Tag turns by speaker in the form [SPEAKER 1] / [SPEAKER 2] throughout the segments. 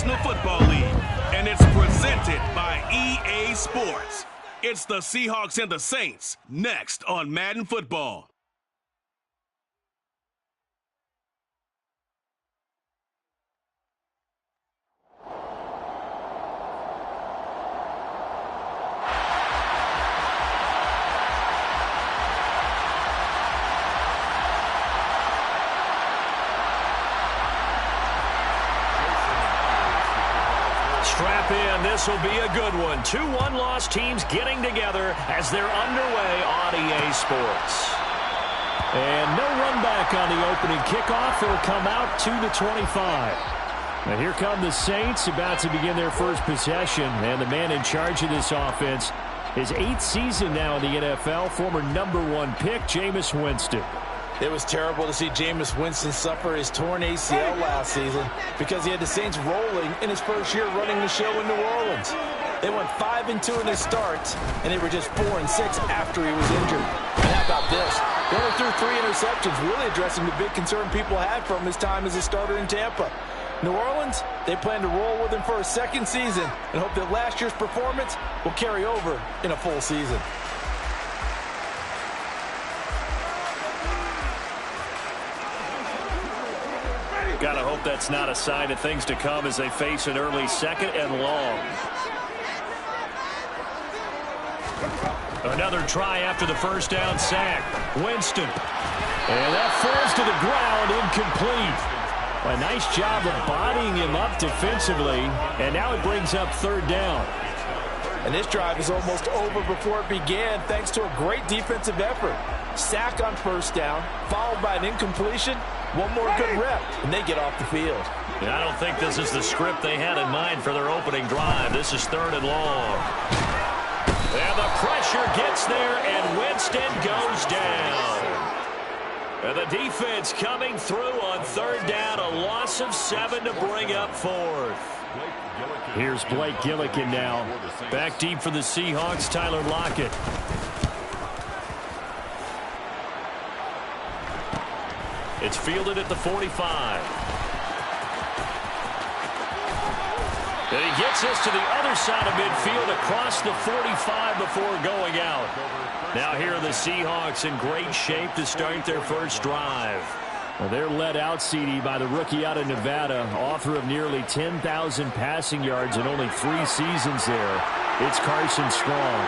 [SPEAKER 1] National Football League, and it's presented by EA Sports. It's the Seahawks and the Saints, next on Madden Football.
[SPEAKER 2] Strap in, this will be a good one. 2 one-loss teams getting together as they're underway on EA Sports. And no run back on the opening kickoff. It'll come out to the 25. And here come the Saints about to begin their first possession. And the man in charge of this offense, his 8th season now in the NFL, former #1 pick, Jameis Winston.
[SPEAKER 3] It was terrible to see Jameis Winston suffer his torn ACL last season because he had the Saints rolling in his first year running the show in New Orleans. They went 5-2 in his starts, and they were just 4-6 after he was injured. And how about this? They only threw 3 interceptions, really addressing the big concern people had from his time as a starter in Tampa. New Orleans, they plan to roll with him for a second season and hope that last year's performance will carry over in a full season.
[SPEAKER 2] Gotta hope that's not a sign of things to come as they face an early 2nd and long. Another try after the first down sack. Winston. And that falls to the ground, incomplete. A nice job of bodying him up defensively, and now it brings up 3rd down.
[SPEAKER 3] And this drive is almost over before it began thanks to a great defensive effort. Sack on 1st down, followed by an incompletion. One more good rep, and they get off the field.
[SPEAKER 2] And I don't think this is the script they had in mind for their opening drive. This is 3rd and long. And the pressure gets there, and Winston goes down. And the defense coming through on 3rd down, a loss of 7 to bring up 4th. Here's Blake Gillikin now. Back deep for the Seahawks, Tyler Lockett. It's fielded at the 45. And he gets us to the other side of midfield across the 45 before going out. Now here are the Seahawks in great shape to start their first drive. Well, they're led out, CD, by the rookie out of Nevada, author of nearly 10,000 passing yards in only 3 seasons there. It's Carson Strong.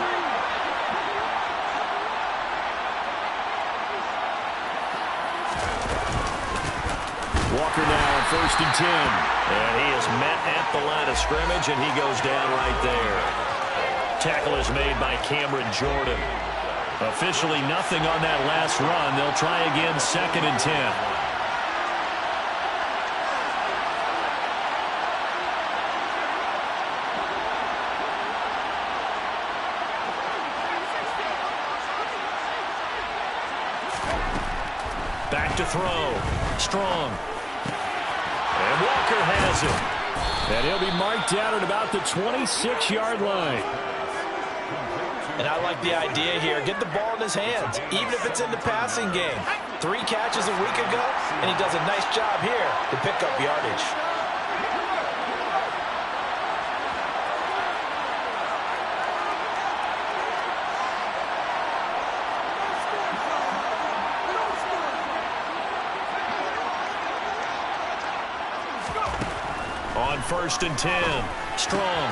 [SPEAKER 2] Walker now on 1st and 10. And he is met at the line of scrimmage, and he goes down right there. Tackle is made by Cameron Jordan. Officially nothing on that last run. They'll try again 2nd and 10. Back to throw. Strong. And Walker has it. And he'll be marked down at about the 26-yard line.
[SPEAKER 3] And I like the idea here. Get the ball in his hands, even if it's in the passing game. 3 catches a week ago, and he does a nice job here to pick up yardage.
[SPEAKER 2] On 1st and 10, Strong.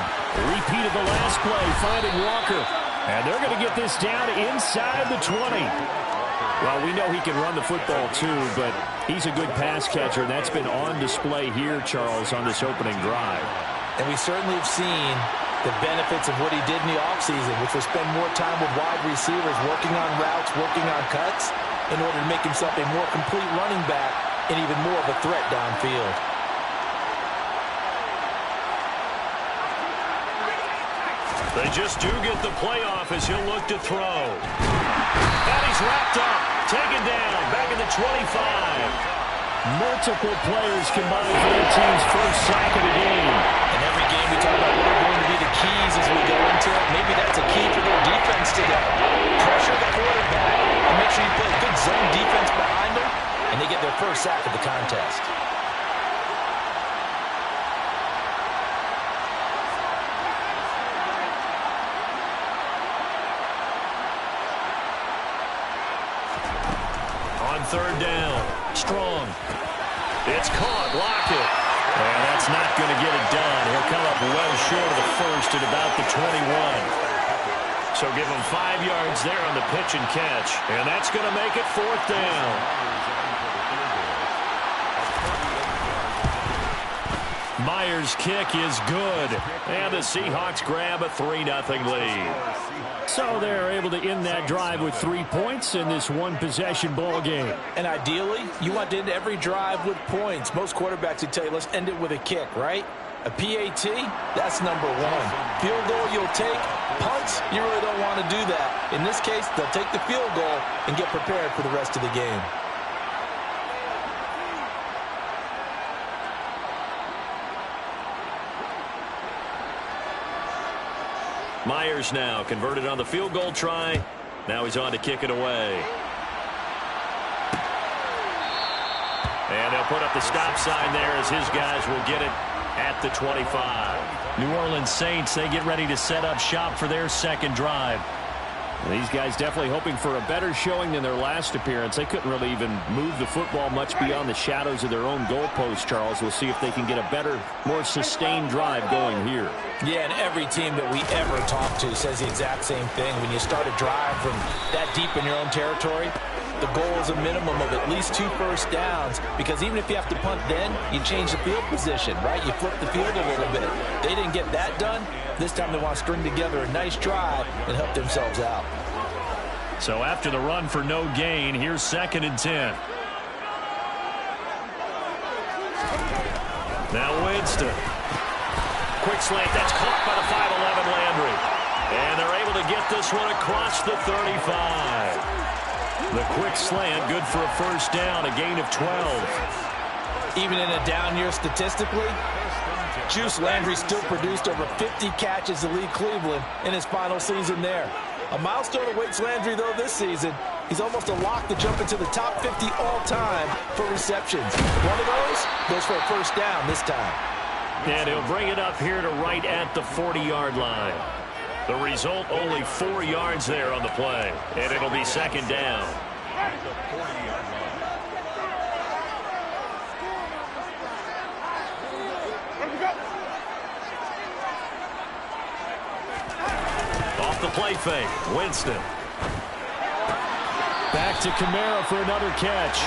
[SPEAKER 2] Repeat of the last play, finding Walker. And they're going to get this down inside the 20. Well, we know he can run the football too, but he's a good pass catcher, and that's been on display here, Charles, on this opening drive.
[SPEAKER 3] And we certainly have seen the benefits of what he did in the offseason, which was spend more time with wide receivers, working on routes, working on cuts, in order to make himself a more complete running back and even more of a threat downfield.
[SPEAKER 2] They just do get the playoff as he'll look to throw. And he's wrapped up, taken down, back in the 25.
[SPEAKER 4] Multiple players combined for their team's first sack of the game.
[SPEAKER 3] And every game we talk about what are going to be the keys as we go into it. Maybe that's a key for their defense today. Pressure the quarterback and make sure you play good zone defense behind them, and they get their first sack of the contest.
[SPEAKER 2] On third down, Strong. It's caught, Lockett. And that's not going to get it done. He'll come up well short of the first at about the 21. So give him 5 yards there on the pitch and catch. And that's going to make it fourth down. Myers' kick is good. And the Seahawks grab a 3-0 lead.
[SPEAKER 4] So they're able to end that drive with 3 points in this one-possession ball game.
[SPEAKER 3] And ideally, you want to end every drive with points. Most quarterbacks would tell you, let's end it with a kick, right? A PAT, that's number one. Field goal you'll take. Punts, you really don't want to do that. In this case, they'll take the field goal and get prepared for the rest of the game.
[SPEAKER 2] Myers now converted on the field goal try. Now he's on to kick it away. And they'll put up the stop sign there as his guys will get it at the 25.
[SPEAKER 4] New Orleans Saints, they get ready to set up shop for their second drive. These guys definitely hoping for a better showing than their last appearance. They couldn't really even move the football much beyond the shadows of their own goalpost, Charles. We'll see if they can get a better, more sustained drive going here.
[SPEAKER 3] Yeah, and every team that we ever talk to says the exact same thing. When you start a drive from that deep in your own territory, the goal is a minimum of at least 2 first downs, because even if you have to punt then, you change the field position, right? You flip the field a little bit. They didn't get that done. This time they want to string together a nice drive and help themselves out.
[SPEAKER 2] So after the run for no gain, here's 2nd and 10. Now Winston. Quick slant, that's caught by the 5'11" Landry. And they're able to get this one across the 35. The quick slant, good for a first down, a gain of 12.
[SPEAKER 3] Even in a down year statistically, Juice Landry still produced over 50 catches to lead Cleveland in his final season there. A milestone awaits Landry, though, this season. He's almost a lock to jump into the top 50 all-time for receptions. One of those goes for a first down this time.
[SPEAKER 2] And he'll bring it up here to right at the 40-yard line. The result, only 4 yards there on the play. And it'll be 2nd down. Off the play fake, Winston.
[SPEAKER 4] Back to Kamara for another catch.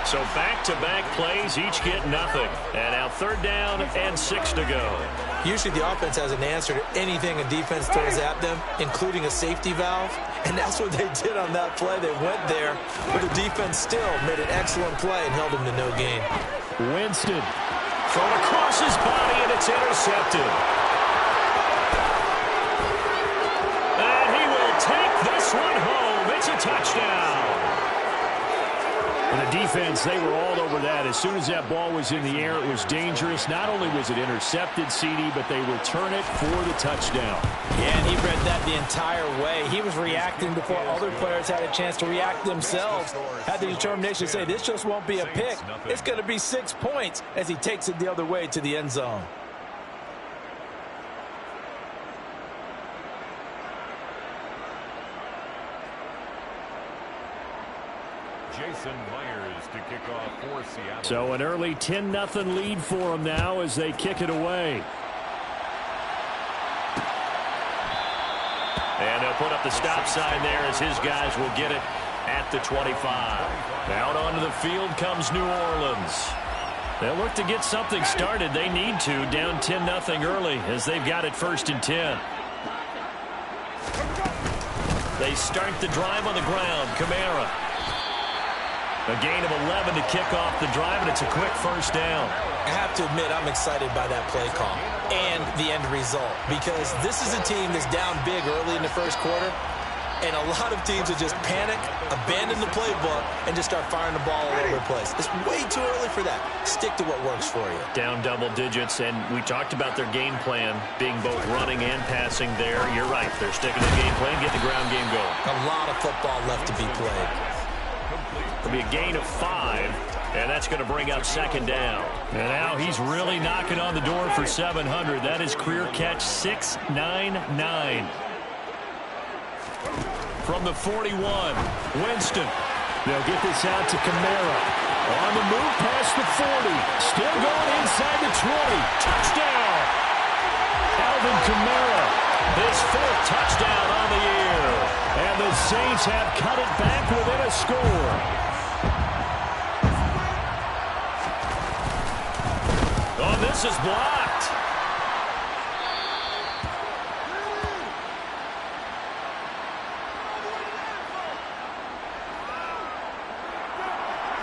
[SPEAKER 2] So back-to-back plays, each get nothing. And now 3rd down and 6 to go.
[SPEAKER 3] Usually the offense has an answer to anything a defense throws at them, including a safety valve. And that's what they did on that play. They went there, but the defense still made an excellent play and held them to no gain.
[SPEAKER 4] Winston.
[SPEAKER 2] Thrown across his body, and it's intercepted. And he will take this one home. It's a touchdown.
[SPEAKER 4] And the defense, they were all over that. As soon as that ball was in the air, it was dangerous. Not only was it intercepted, CD, but they return it for the touchdown.
[SPEAKER 3] Yeah, and he read that the entire way. He was reacting before other players had a chance to react themselves. Had the determination to say, this just won't be a pick. It's going to be 6 points as he takes it the other way to the end zone.
[SPEAKER 5] Jason Myers to kick off for Seattle.
[SPEAKER 4] So an early 10-0 lead for them now as they kick it away.
[SPEAKER 2] And they'll put up the stop sign there as his guys will get it at the 25. Out onto the field comes New Orleans. They'll look to get something started. They need to, down 10-0 early as they've got it 1st and 10. They start the drive on the ground. Kamara. A gain of 11 to kick off the drive, and it's a quick first down.
[SPEAKER 3] I have to admit, I'm excited by that play call and the end result, because this is a team that's down big early in the first quarter, and a lot of teams that just panic, abandon the playbook, and just start firing the ball all over the place. It's way too early for that. Stick to what works for you.
[SPEAKER 2] Down double digits, and we talked about their game plan being both running and passing there. You're right. They're sticking to the game plan, get the ground game going.
[SPEAKER 3] A lot of football left to be played.
[SPEAKER 2] It'll be a gain of 5, and that's going to bring up 2nd down.
[SPEAKER 4] And now he's really knocking on the door for 700. That is career catch 699. From the 41, Winston.
[SPEAKER 2] They'll get this out to Kamara. On the move past the 40. Still going inside the 20. Touchdown! Alvin Kamara, his 4th touchdown on the year. And the Saints have cut it back within a score. Oh, this is blocked.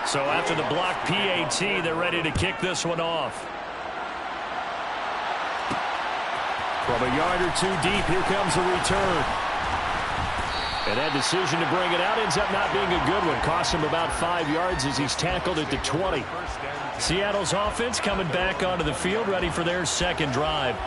[SPEAKER 2] So after the block PAT, they're ready to kick this one off. From a yard or two deep, here comes the return. And that decision to bring it out ends up not being a good one. Costs him about 5 yards as he's tackled at the 20. Seattle's offense coming back onto the field, ready for their second drive.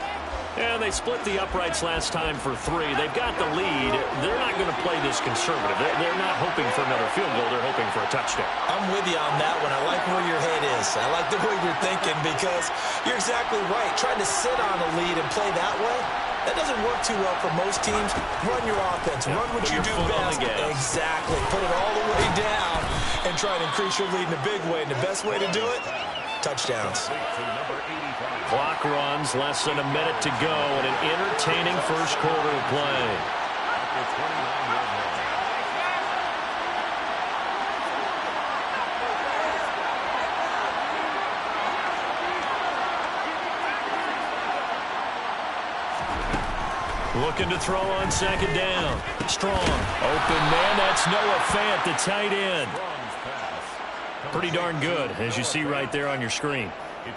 [SPEAKER 2] And they split the uprights last time for 3. They've got the lead. They're not going to play this conservative. They're not hoping for another field goal. They're hoping for a touchdown.
[SPEAKER 3] I'm with you on that one. I like where your head is. I like the way you're thinking because you're exactly right. Trying to sit on a lead and play that way, that doesn't work too well for most teams. Run your offense. Run what you do best. Exactly. Put it all the way down and try and increase your lead in a big way. And the best way to do it, touchdowns.
[SPEAKER 2] Clock runs, less than a minute to go, and an entertaining first quarter of play. Looking to throw on second down. Strong. Open man, that's Noah Fant, the tight end. Pretty darn good, as you see right there on your screen.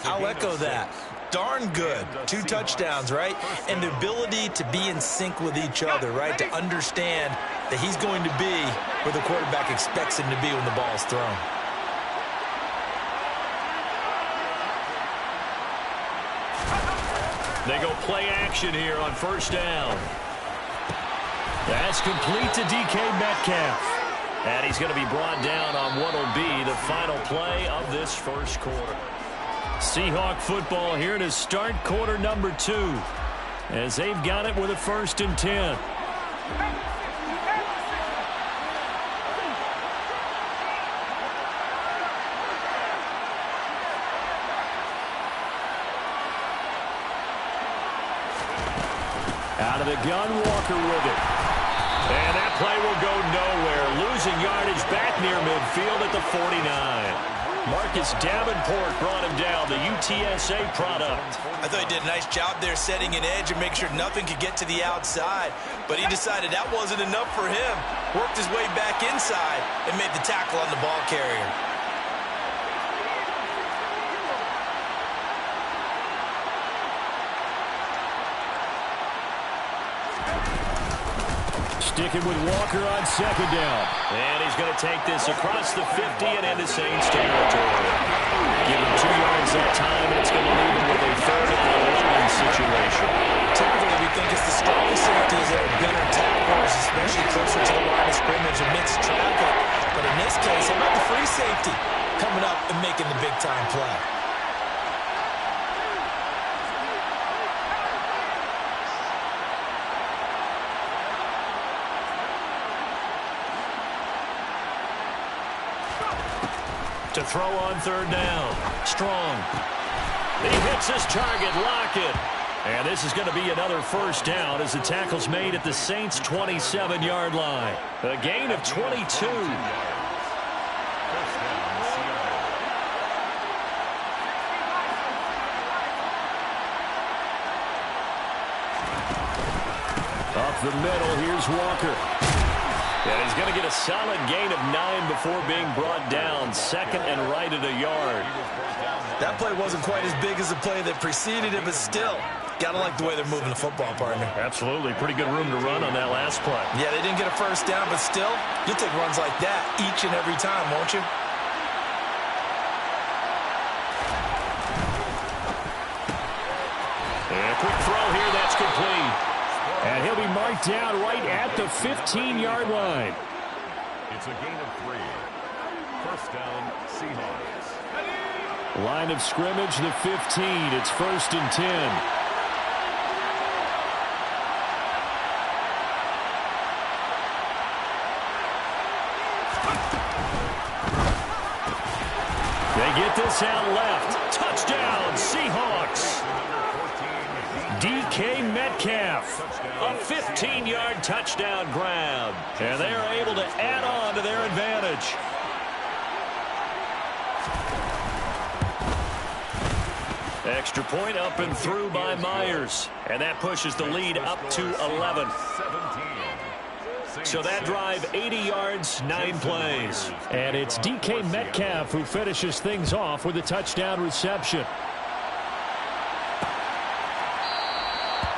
[SPEAKER 3] I'll echo that. Darn good. 2 touchdowns, right? And the ability to be in sync with each other, right? To understand that he's going to be where the quarterback expects him to be when the ball is thrown.
[SPEAKER 2] They go play action here on first down. That's complete to DK Metcalf. And he's going to be brought down on what will be the final play of this first quarter. Seahawk football here to start quarter number 2 as they've got it with a 1st and 10. Out of the gun, Walker with it. And that play will go nowhere. Losing yardage back near midfield at the 49. Marcus Davenport brought him down, the UTSA product.
[SPEAKER 3] I thought he did a nice job there setting an edge and making sure nothing could get to the outside. But he decided that wasn't enough for him. Worked his way back inside and made the tackle on the ball carrier.
[SPEAKER 2] Sticking with Walker on second down. And he's going to take this across the 50 and into Saints territory. Give him 2 yards that time, and it's going to leave him with a 3rd and 11 situation.
[SPEAKER 3] Typically, we think it's the strong safeties that are better tacklers, especially closer to the line of scrimmage amidst traffic. But in this case, how about the free safety coming up and making the big-time play?
[SPEAKER 2] To throw on 3rd down. Strong. He hits his target, Lockett. And this is going to be another 1st down as the tackle's made at the Saints' 27-yard line. A gain of 22. Up the middle, here's Walker. And he's going to get a solid gain of 9 before being brought down. 2nd and right at a yard.
[SPEAKER 3] That play wasn't quite as big as the play that preceded it, but still, got to like the way they're moving the football, partner.
[SPEAKER 2] Absolutely. Pretty good room to run on that last play.
[SPEAKER 3] Yeah, they didn't get a 1st down, but still, you'll take runs like that each and every time, won't you?
[SPEAKER 2] And a quick throw here, that's complete. And he'll be marked down right at the 15-yard line.
[SPEAKER 5] It's a gain of 3. 1st down, Seahawks.
[SPEAKER 2] Line of scrimmage, the 15. It's 1st and 10. They get this out left. Touchdown, Seahawks. DK Metcalf, a 15-yard touchdown grab. And they're able to add on to their advantage. Extra point up and through by Myers. And that pushes the lead up to 11. So that drive, 80 yards, 9 plays.
[SPEAKER 4] And it's DK Metcalf who finishes things off with a touchdown reception.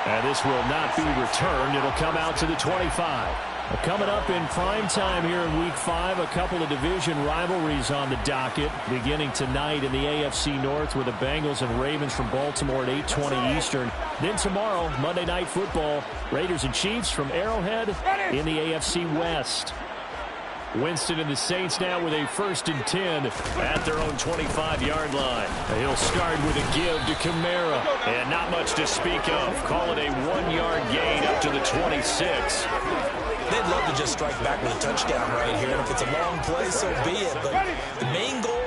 [SPEAKER 4] And this will not be returned. It'll come out to the 25. Well, coming up in prime time here in Week 5, a couple of division rivalries on the docket. Beginning tonight in the AFC North with the Bengals and Ravens from Baltimore at 8:20 Eastern. Then tomorrow, Monday Night Football, Raiders and Chiefs from Arrowhead in the AFC West. Winston and the Saints now with a 1st and 10 at their own 25-yard line. He'll start with a give to Kamara. And not much to speak of. Call it a 1-yard gain up to the 26.
[SPEAKER 3] They'd love to just strike back with a touchdown right here. And if it's a long play, so be it. But the main goal,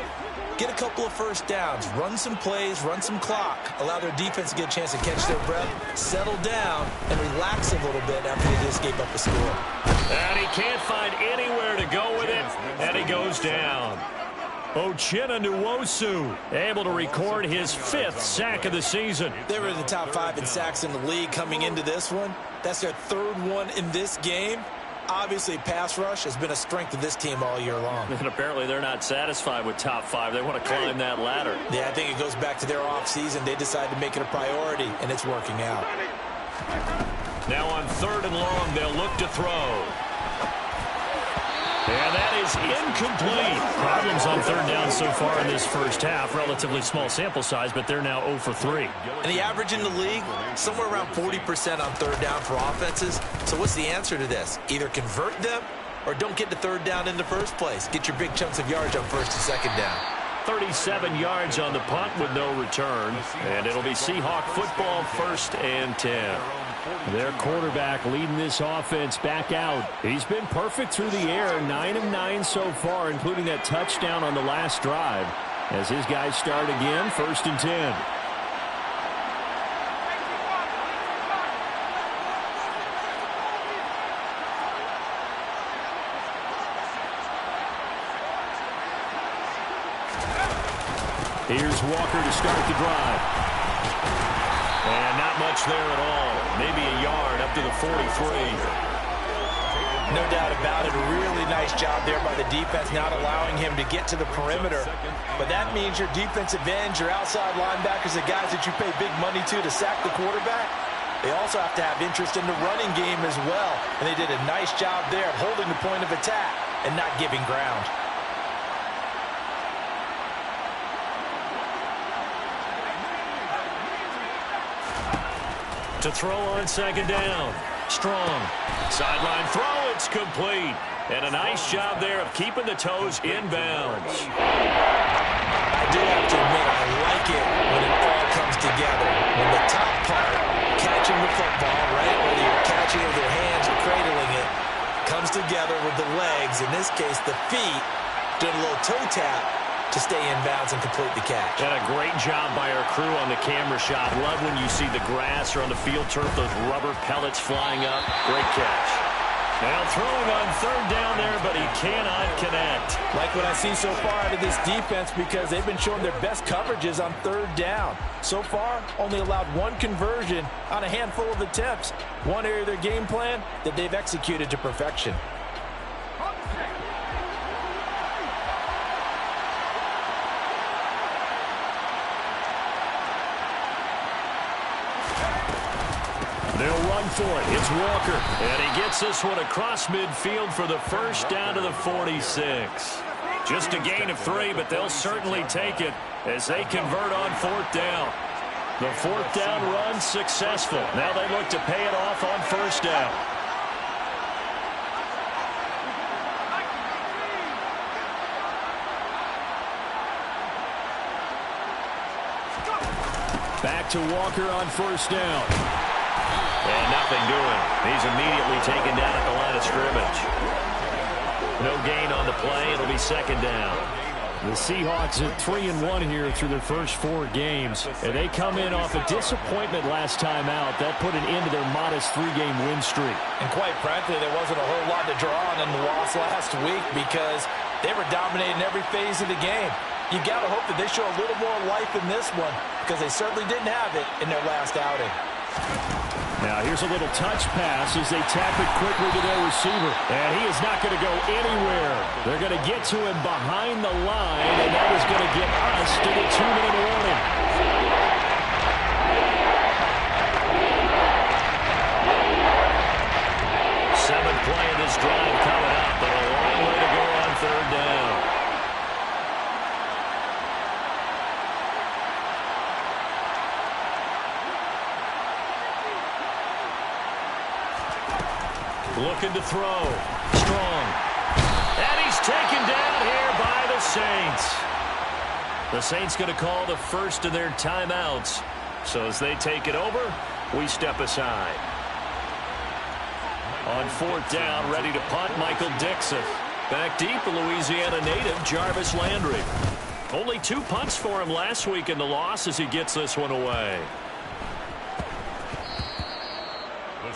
[SPEAKER 3] get a couple of first downs, run some plays, run some clock, allow their defense to get a chance to catch their breath, settle down, and relax a little bit after they just gave up a score.
[SPEAKER 2] And he can't find anywhere to go with it, and he goes down. Uchenna Nwosu able to record his 5th sack of the season.
[SPEAKER 3] They were in the top 5 in sacks in the league coming into this one. That's their 3rd one in this game. Obviously, pass rush has been a strength of this team all year long.
[SPEAKER 2] And apparently they're not satisfied with top 5. They want to climb that ladder.
[SPEAKER 3] Yeah, I think it goes back to their offseason. They decided to make it a priority, and it's working out.
[SPEAKER 2] Now on 3rd and long, they'll look to throw. And that is incomplete.
[SPEAKER 4] Problems on 3rd down so far in this first half. Relatively small sample size, but they're now 0 for 3.
[SPEAKER 3] And the average in the league, somewhere around 40% on 3rd down for offenses. So what's the answer to this? Either convert them or don't get to 3rd down in the first place. Get your big chunks of yards on 1st and 2nd down.
[SPEAKER 2] 37 yards on the punt with no return. And it'll be Seahawk football, 1st and 10.
[SPEAKER 4] Their quarterback leading this offense back out. He's been perfect through the air, 9 of 9 so far, including that touchdown on the last drive. As his guys start again, 1st and 10. Here's Walker to start the drive.
[SPEAKER 2] And not much there at all. Maybe a yard up to the 43.
[SPEAKER 3] No doubt about it. A really nice job there by the defense, not allowing him to get to the perimeter. But that means your defensive ends, your outside linebackers, the guys that you pay big money to sack the quarterback, they also have to have interest in the running game as well. And they did a nice job there of holding the point of attack and not giving ground.
[SPEAKER 2] To throw on 2nd down. Strong. Sideline throw. It's complete. And a nice job there of keeping the toes inbounds.
[SPEAKER 3] I do have to admit, I like it when it all comes together. When the top part, catching the football, right, whether you're catching it with your hands or cradling it, comes together with the legs, in this case the feet, doing a little toe tap to stay in bounds and complete the catch.
[SPEAKER 2] And a great job by our crew on the camera shot. Love when you see the grass or on the field turf, those rubber pellets flying up. Great catch. Now throwing on 3rd down there, but he cannot connect.
[SPEAKER 3] Like what I see so far out of this defense, because they've been showing their best coverages on 3rd down. So far, only allowed 1 conversion on a handful of attempts. One area of their game plan that they've executed to perfection.
[SPEAKER 2] They'll run for it. It's Walker. And he gets this one across midfield for the 1st down to the 46. Just a gain of 3, but they'll certainly take it as they convert on 4th down. The 4th down run successful. Now they look to pay it off on 1st down.
[SPEAKER 4] Back to Walker on 1st down.
[SPEAKER 2] And nothing doing. He's immediately taken down at the line of scrimmage. No gain on the play. It'll be 2nd down. The Seahawks at 3-1 here through their first 4 games. And they come in off a disappointment last time out. That put an end to their modest 3-game win streak.
[SPEAKER 3] And quite frankly, there wasn't a whole lot to draw on in the loss last week because they were dominating every phase of the game. You got to hope that they show a little more life in this one because they certainly didn't have it in their last outing.
[SPEAKER 2] Now here's a little touch pass as they tap it quickly to their receiver. And he is not going to go anywhere. They're going to get to him behind the line, and that is going to get us to the 2-minute warning. Seventh play of this drive coming up, but a long way to go on third down. Looking to throw. Strong. And he's taken down here by the Saints. The Saints going to call the first of their timeouts. So as they take it over, we step aside. On fourth down, ready to punt, Michael Dixon. Back deep, the Louisiana native, Jarvis Landry. Only 2 punts for him last week in the loss as he gets this one away.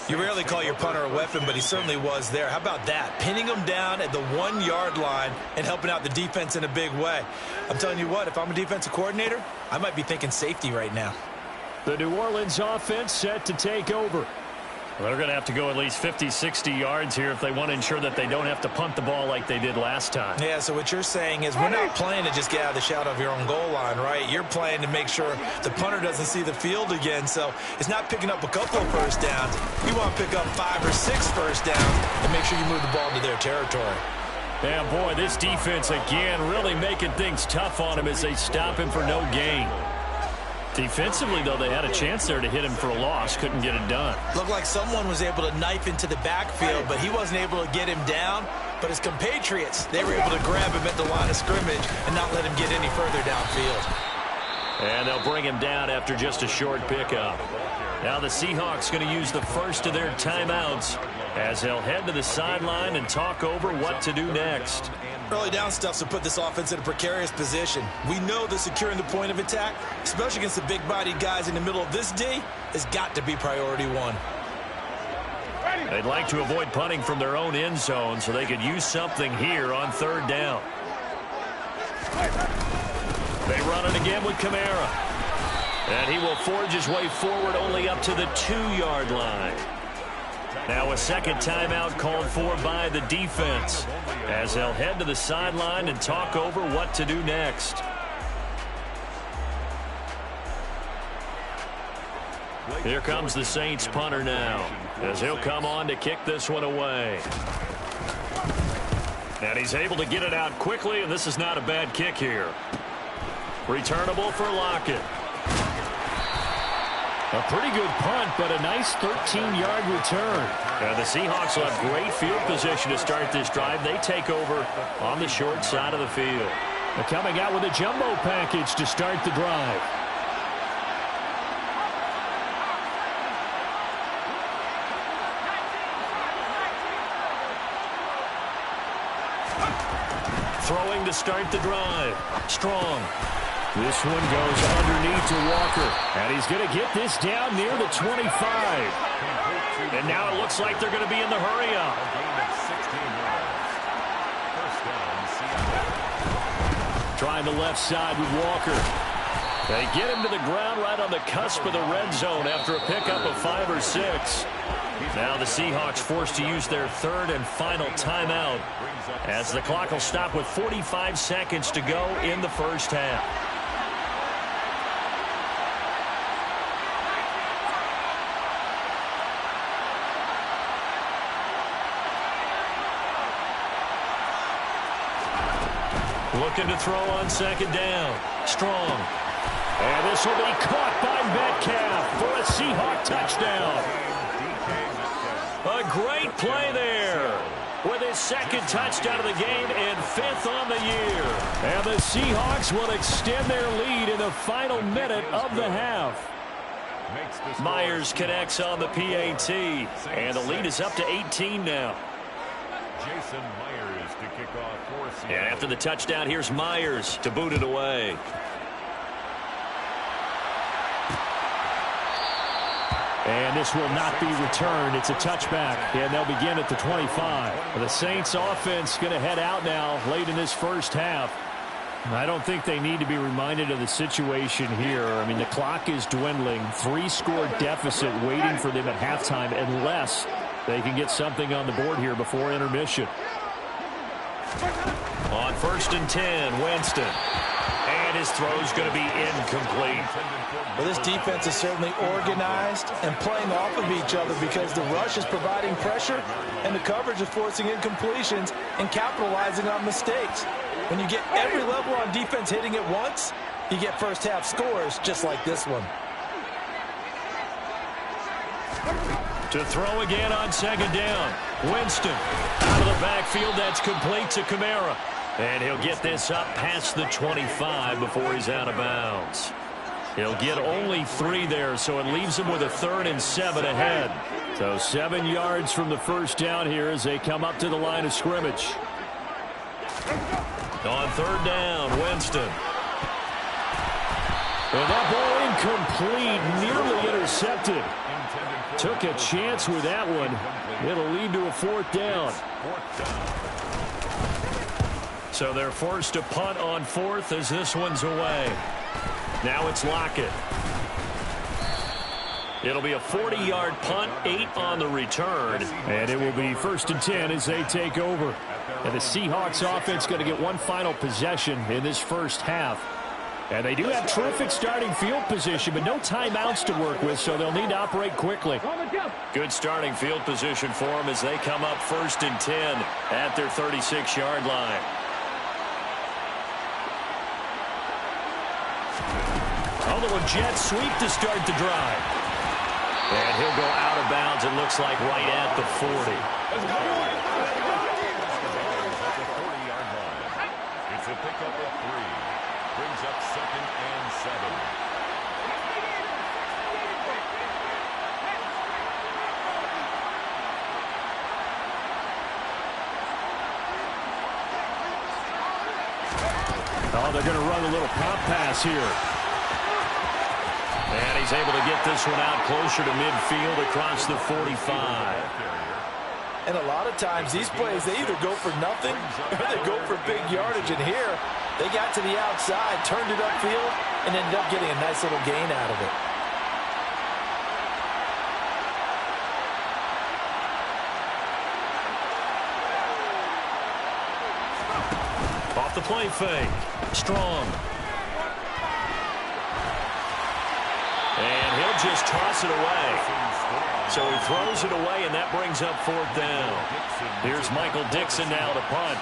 [SPEAKER 3] You rarely call your punter a weapon, but he certainly was there. How about that? Pinning him down at the 1-yard line and helping out the defense in a big way. I'm telling you what, if I'm a defensive coordinator, I might be thinking safety right now.
[SPEAKER 2] The New Orleans offense set to take over. Well, they're going to have to go at least 50, 60 yards here if they want to ensure that they don't have to punt the ball like they did last time.
[SPEAKER 3] Yeah, so what you're saying is we're not playing to just get out of the shadow of your own goal line, right? You're playing to make sure the punter doesn't see the field again. So it's not picking up a couple of first downs. You want to pick up 5 or 6 first downs and make sure you move the ball into their territory.
[SPEAKER 2] Yeah, boy, this defense again really making things tough on him as they stop him for no gain. Defensively, though, they had a chance there to hit him for a loss. Couldn't get it done.
[SPEAKER 3] Looked like someone was able to knife into the backfield, but he wasn't able to get him down. But his compatriots, they were able to grab him at the line of scrimmage and not let him get any further downfield.
[SPEAKER 2] And they'll bring him down after just a short pickup. Now the Seahawks going to use the first of their timeouts as they'll head to the sideline and talk over what to do next.
[SPEAKER 3] Early down stuff's to put this offense in a precarious position. We know that securing the point of attack, especially against the big-bodied guys in the middle of this D, has got to be priority 1.
[SPEAKER 2] They'd like to avoid punting from their own end zone so they could use something here on third down. They run it again with Kamara. And he will forge his way forward only up to the 2-yard line. Now a second timeout called for by the defense as they'll head to the sideline and talk over what to do next. Here comes the Saints punter now as he'll come on to kick this one away. And he's able to get it out quickly, and this is not a bad kick here. Returnable for Lockett. A pretty good punt, but a nice 13-yard return. And the Seahawks will have great field position to start this drive. They take over on the short side of the field. They're coming out with a jumbo package to start the drive. Throwing to start the drive. Strong. This one goes underneath to Walker. And he's going to get this down near the 25. And now it looks like they're going to be in the hurry-up. Trying the left side with Walker. They get him to the ground right on the cusp of the red zone after a pickup of 5 or 6. Now the Seahawks forced to use their third and final timeout as the clock will stop with 45 seconds to go in the first half. Looking to throw on second down. Strong. And this will be caught by Metcalf for a Seahawk touchdown. A great play there with his second touchdown of the game and 5th on the year. And the Seahawks will extend their lead in the final minute of the half. Myers connects on the PAT, and the lead is up to 18 now.
[SPEAKER 5] Jason Myers to kick off for Seattle.
[SPEAKER 2] And after the touchdown, here's Myers to boot it away.
[SPEAKER 4] And this will not be returned. It's a touchback, and they'll begin at the 25. The Saints offense going to head out now late in this first half. I don't think they need to be reminded of the situation here. I mean, the clock is dwindling. 3-score deficit waiting for them at halftime unless they can get something on the board here before intermission.
[SPEAKER 2] On 1st and 10, Winston. And his throw's going to be incomplete.
[SPEAKER 3] Well, this defense is certainly organized and playing off of each other because the rush is providing pressure and the coverage is forcing incompletions and capitalizing on mistakes. When you get every level on defense hitting at once, you get first half scores just like this one.
[SPEAKER 2] To throw again on 2nd down. Winston out of the backfield. That's complete to Kamara. And he'll get this up past the 25 before he's out of bounds. He'll get only 3 there, so it leaves him with a 3rd and 7 ahead. So 7 yards from the first down here as they come up to the line of scrimmage. On 3rd down, Winston. And that ball incomplete, nearly intercepted. Took a chance with that one. It'll lead to a 4th down. So they're forced to punt on 4th as this one's away. Now it's Lockett. It'll be a 40-yard punt, 8 on the return.
[SPEAKER 4] And it will be 1st and 10 as they take over. And the Seahawks offense going to get one final possession in this first half. And they do have terrific starting field position, but no timeouts to work with, so they'll need to operate quickly.
[SPEAKER 2] Good starting field position for them as they come up 1st and 10 at their 36-yard line. A little jet sweep to start the drive. And he'll go out of bounds, it looks like, right at the 40.
[SPEAKER 5] It's a pickup of 3. Brings up 2nd and 7.
[SPEAKER 4] Oh, they're going to run a little pop pass here.
[SPEAKER 2] And he's able to get this one out closer to midfield across the 45.
[SPEAKER 3] And a lot of times these plays, they either go for nothing or they go for big yardage. And here, they got to the outside, turned it upfield, and ended up getting a nice little gain out of it.
[SPEAKER 2] Off the play fake. Strong. And he'll just toss it away. So he throws it away, and that brings up 4th down. Here's Michael Dixon now to punt.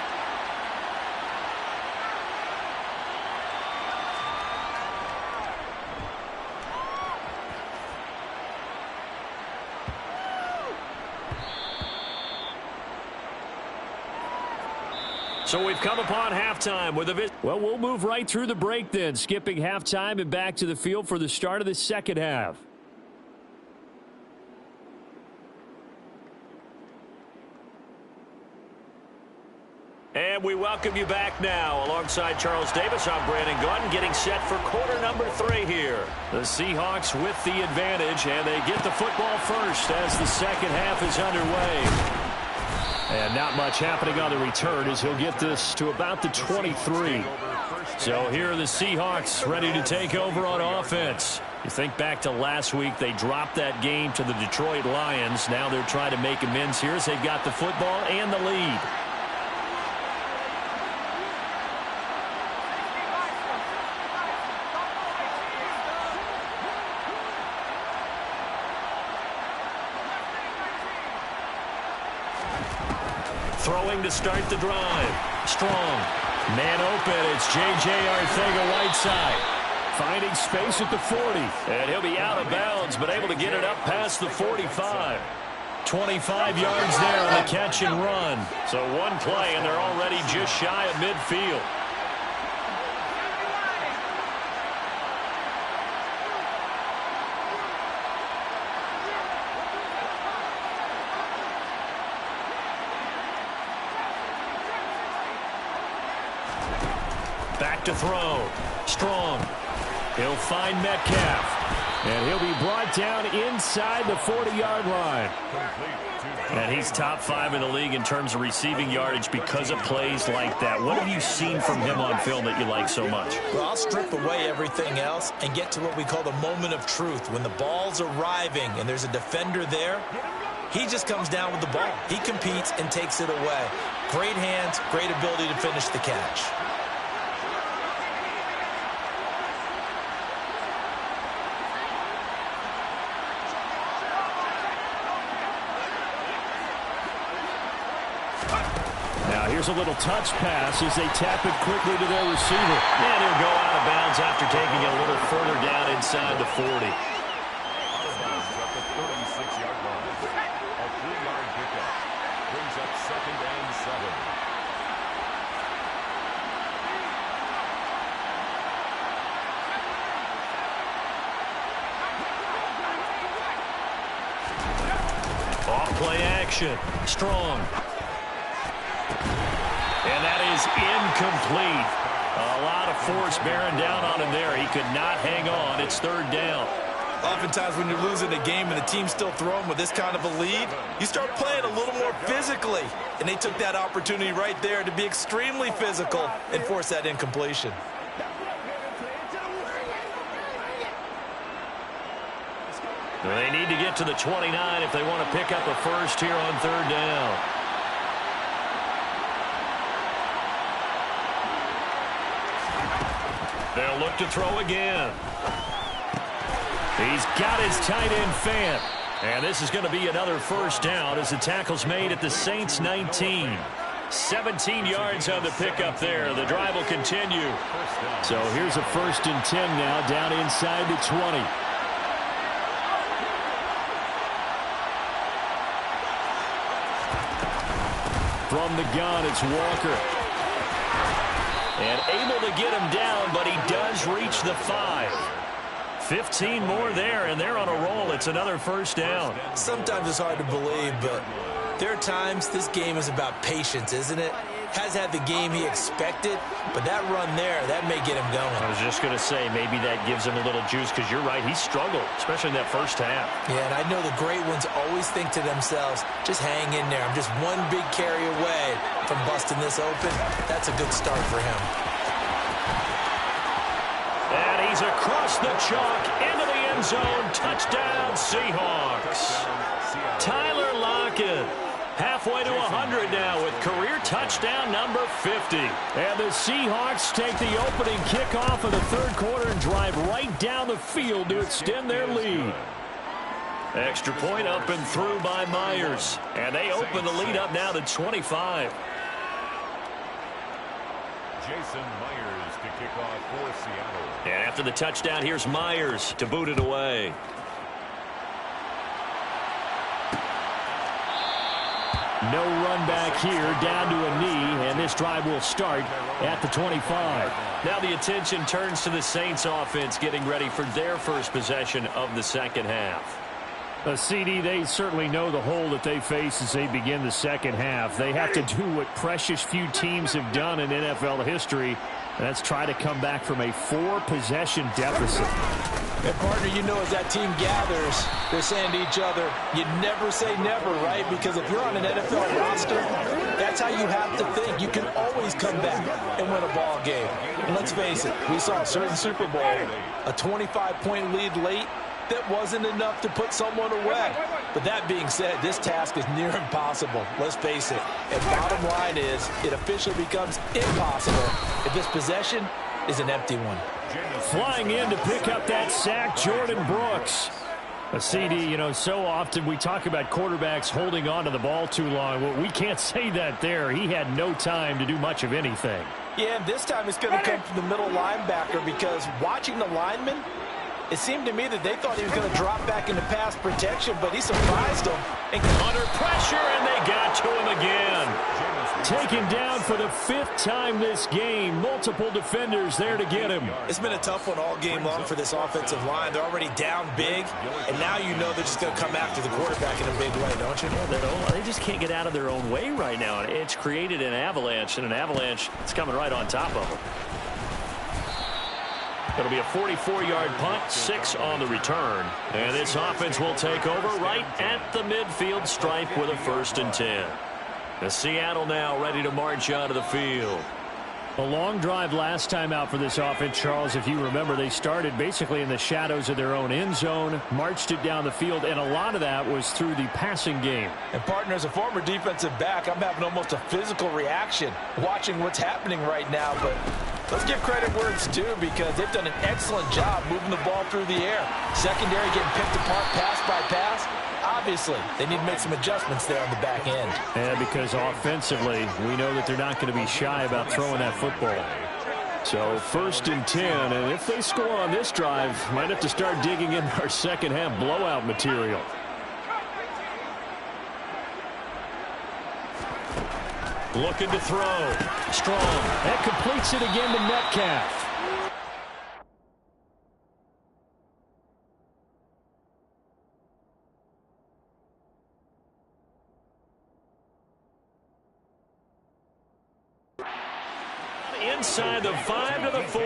[SPEAKER 2] So we've come upon halftime with a visit.
[SPEAKER 4] Well, we'll move right through the break then, skipping halftime and back to the field for the start of the second half.
[SPEAKER 2] And we welcome you back now. Alongside Charles Davis, I'm Brandon Gaudin, getting set for quarter number 3 here. The Seahawks with the advantage, and they get the football first as the second half is underway.
[SPEAKER 4] And not much happening on the return as he'll get this to about the 23.
[SPEAKER 2] So here are the Seahawks ready to take over on offense.
[SPEAKER 4] You think back to last week, they dropped that game to the Detroit Lions. Now they're trying to make amends here as they've got the football and the lead.
[SPEAKER 2] Throwing to start the drive. Strong.
[SPEAKER 4] Man open. It's J.J. Arcega-Whiteside. Finding space at the 40.
[SPEAKER 2] And he'll be out of bounds, but able to get it up past the 45.
[SPEAKER 4] 25 yards there on the catch and run.
[SPEAKER 2] So one play, and they're already just shy of midfield. Back to throw. Strong. He'll find Metcalf. And he'll be brought down inside the 40-yard line. And he's top 5 in the league in terms of receiving yardage because of plays like that. What have you seen from him on film that you like so much?
[SPEAKER 3] Well, I'll strip away everything else and get to what we call the moment of truth. When the ball's arriving and there's a defender there, he just comes down with the ball. He competes and takes it away. Great hands, great ability to finish the catch.
[SPEAKER 2] Here's a little touch pass as they tap it quickly to their receiver. And he'll go out of bounds after taking it a little further down inside the 40.
[SPEAKER 5] Out of bounds at the 36-yard line. A 3-yard pickup brings up 2nd and 7.
[SPEAKER 2] Off-play action. Strong. And that is incomplete. A lot of force bearing down on him there. He could not hang on. It's 3rd down.
[SPEAKER 3] Oftentimes when you're losing a game and the team's still throwing with this kind of a lead, you start playing a little more physically. And they took that opportunity right there to be extremely physical and force that incompletion.
[SPEAKER 2] They need to get to the 29 if they want to pick up a first here on 3rd down. They'll look to throw again. He's got his tight end fan. And this is going to be another first down as the tackle's made at the Saints 19. 17 yards on the pickup there. The drive will continue. So here's a 1st and 10 now down inside the 20. From the gun, it's Walker. And able to get him down, but he does reach the 5. 15 more there, and they're on a roll. It's another first down.
[SPEAKER 3] Sometimes it's hard to believe, but there are times this game is about patience, isn't it? Has had the game he expected, but that run there, that may get him going.
[SPEAKER 2] I was just going to say, maybe that gives him a little juice, because you're right, he struggled, especially in that first half.
[SPEAKER 3] Yeah, and I know the great ones always think to themselves, just hang in there. I'm just one big carry away from busting this open. That's a good start for him.
[SPEAKER 2] And he's across the chalk into the end zone. Touchdown, Seahawks. Tyler Lockett. Halfway to 100 now with career touchdown number 50. And the Seahawks take the opening kickoff of the 3rd quarter and drive right down the field to extend their lead. Extra point up and through by Myers. And they open the lead up now to 25.
[SPEAKER 5] Jason Myers to kick off for Seattle.
[SPEAKER 2] And after the touchdown, here's Myers to boot it away. No run back here, down to a knee, and this drive will start at the 25. Now the attention turns to the Saints offense getting ready for their first possession of the second half.
[SPEAKER 4] CD, they certainly know the hole that they face as they begin the second half. They have to do what precious few teams have done in NFL history, and that's try to come back from a 4-possession deficit.
[SPEAKER 3] And partner, you know, as that team gathers, they're saying to each other, you never say never, right? Because if you're on an NFL roster, that's how you have to think. You can always come back and win a ball game. And let's face it, we saw a certain Super Bowl, a 25-point lead late, that wasn't enough to put someone away. But that being said, this task is near impossible. Let's face it. And bottom line is, it officially becomes impossible if this possession is an empty one.
[SPEAKER 4] Flying in to pick up that sack, Jordan Brooks. A CD, you know, so often we talk about quarterbacks holding on to the ball too long. Well, we can't say that there. He had no time to do much of anything.
[SPEAKER 3] Yeah, and this time it's going to come from the middle linebacker, because watching the lineman, it seemed to me that they thought he was going to drop back into pass protection, but he surprised them.
[SPEAKER 2] And under pressure, and they got to him again.
[SPEAKER 4] Taken down for the 5th time this game. Multiple defenders there to get him.
[SPEAKER 3] It's been a tough one all game long for this offensive line. They're already down big, and now you know they're just going to come after the quarterback in a big way, don't you?
[SPEAKER 2] They just can't get out of their own way right now. It's created an avalanche, and an avalanche is coming right on top of them. It'll be a 44-yard punt, 6 on the return. And this offense will take over right at the midfield stripe with a 1st and 10. The Seattle now ready to march onto the field.
[SPEAKER 4] A long drive last time out for this offense, Charles. If you remember, they started basically in the shadows of their own end zone, marched it down the field, and a lot of that was through the passing game.
[SPEAKER 3] And, partner, as a former defensive back, I'm having almost a physical reaction watching what's happening right now. But let's give credit where it's due, because they've done an excellent job moving the ball through the air. Secondary getting picked apart pass by pass. Obviously, they need to make some adjustments there on the back end.
[SPEAKER 4] Yeah, because offensively, we know that they're not going to be shy about throwing that football.
[SPEAKER 2] So 1st and 10, and if they score on this drive, might have to start digging in our second half blowout material. Looking to throw. Strong.
[SPEAKER 4] That completes it again to Metcalf.
[SPEAKER 2] Inside the 5 to the 4.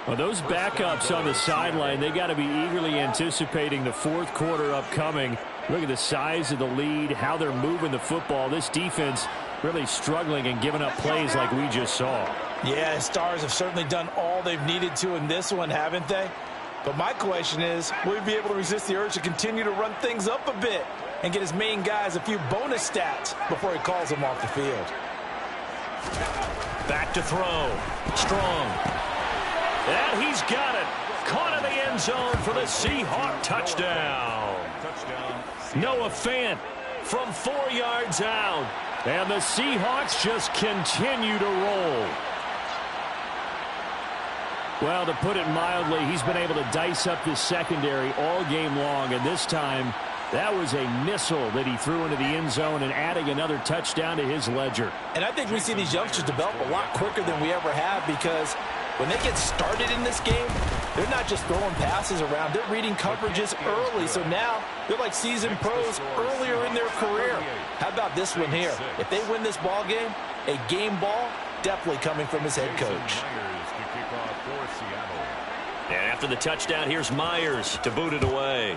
[SPEAKER 4] Well, those backups on the sideline, they got to be eagerly anticipating the 4th quarter upcoming. Look at the size of the lead, how they're moving the football. This defense really struggling and giving up plays like we just saw.
[SPEAKER 3] Yeah, Stars have certainly done all they've needed to in this one, haven't they? But my question is, will he be able to resist the urge to continue to run things up a bit and get his main guys a few bonus stats before he calls them off the field?
[SPEAKER 2] Back to throw. Strong. And he's got it. Caught in the end zone for the Seahawks touchdown. Noah Fant from 4 yards out. And the Seahawks just continue to roll.
[SPEAKER 4] Well, to put it mildly, he's been able to dice up this secondary all game long, and this time that was a missile that he threw into the end zone and adding another touchdown to his ledger.
[SPEAKER 3] And I think we see these youngsters develop a lot quicker than we ever have, because when they get started in this game, they're not just throwing passes around. They're reading coverages early. So now they're like seasoned pros earlier in their career. How about this one here? If they win this ball game, a game ball definitely coming from his head coach.
[SPEAKER 2] And after the touchdown, here's Myers to boot it away.